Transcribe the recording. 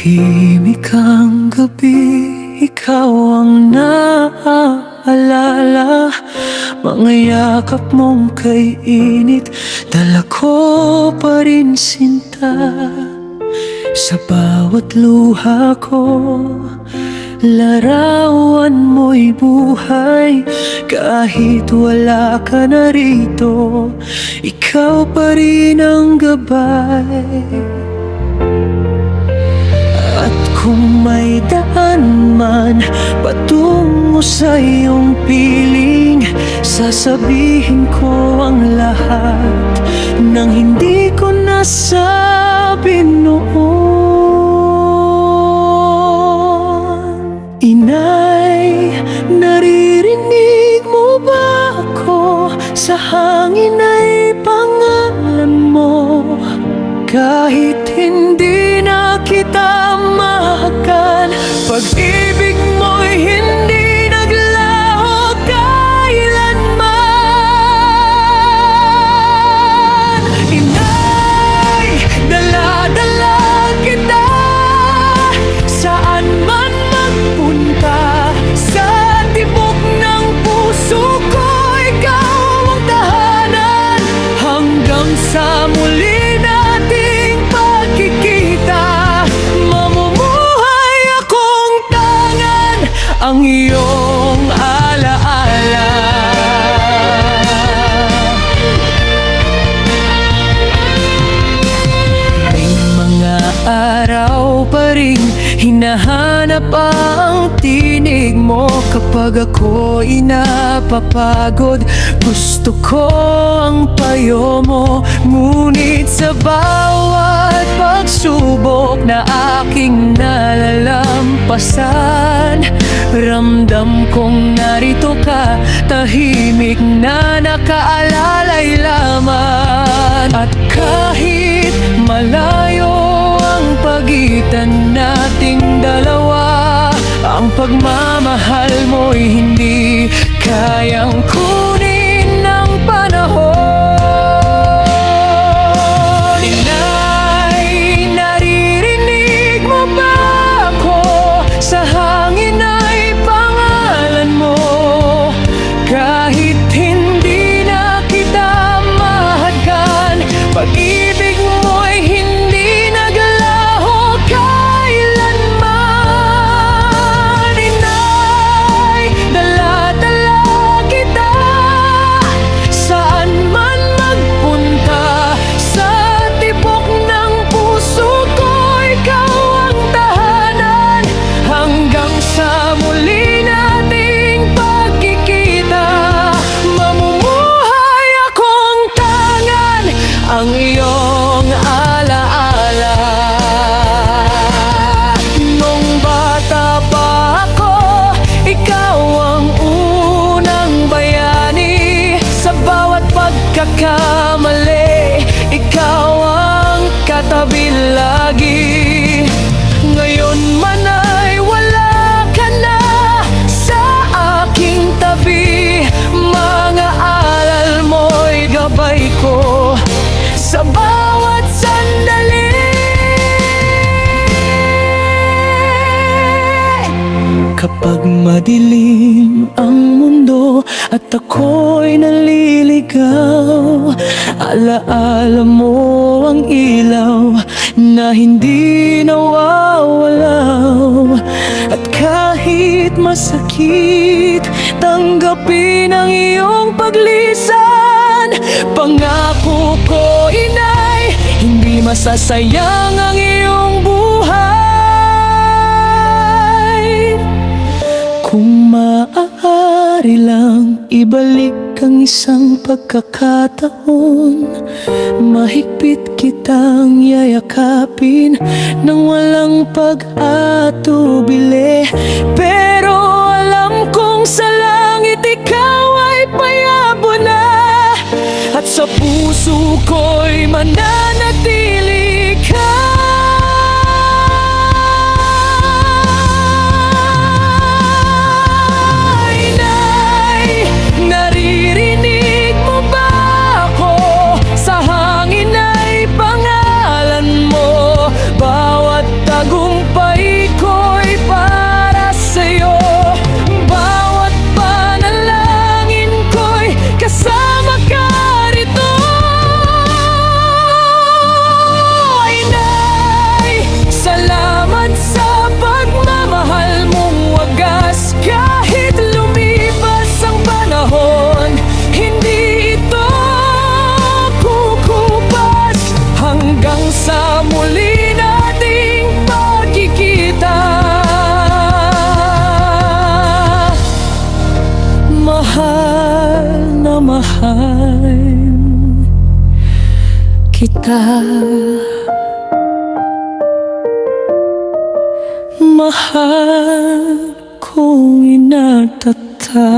Tahimik ang gabi, ikaw ang naaalala. Mga yakap mong kay init, dala ko pa rin sinta. Sa bawat luha ko, larawan mo'y buhay. Kahit wala ka na rito, ikaw pa rin ang gabay. At kung may daan man patungo sa iyong piling, sasabihin ko ang lahat ng hindi ko nasabi noon. Inay, naririnig mo ba ako? Sa hangin ay pangalan mo. Kahit hindi na kita mahakan, pag-ibig mo'y hindi naglaho kailanman. Inay, dala-dala kita saan man magpunta. Sa tibok ng puso ko, ikaw ang tahanan. Hanggang sa muli ang iyong alaala. May mga araw pa ring hinahanap ang tinig mo. Kapag ako'y napapagod, gusto ko ang payo mo. Ngunit sa bawat pagsubok na aking nalalampasan, ramdam kong narito ka, tahimik na nakaalalay lamang. At kahit malayo ang pagitan nating dalawa, ang pagmamahal mo'y hindi kayang kunin ng panahon. Inay, naririnig mo ba ako? Sa hangin ay pangalan mo. Kahit hindi na kita mahagkan, pag-ibig mo'y hindi naglaho kailanman. Inay, dala-dala kita saan man magpunta. Sa tibok ng puso ko, ikaw ang tahanan. Hanggang sa muli nating pagkikita, mamumuhay akong tangan ang iyong alaala. Nung bata pa ako, ikaw ang unang bayani. Sa bawat pagkakamali, ikaw ang katabi lagi. Ngayon man ay wala ka na sa aking tabi, mga aral mo'y gabay ko sa bawat sandali. Kapag madilim ang mundo at ako'y naliligaw, alaala mo ang ilaw na hindi nawawalaw. At kahit masakit, tanggapin ang iyong paglisan. Pangako ko, inay, hindi masasayang ang iyong buhay. Kung maaari lang ibalik ang isang pagkakataon, mahigpit kitang yayakapin nang walang pag-atubili. Pero alam kong sa langit ikaw ay payabo na, at sa puso ko'y mananatili ka. Inay, naririnig mo ba ako? Sa hangin ay pangalan mo. Bawat tagumpay Mahal kong inatata.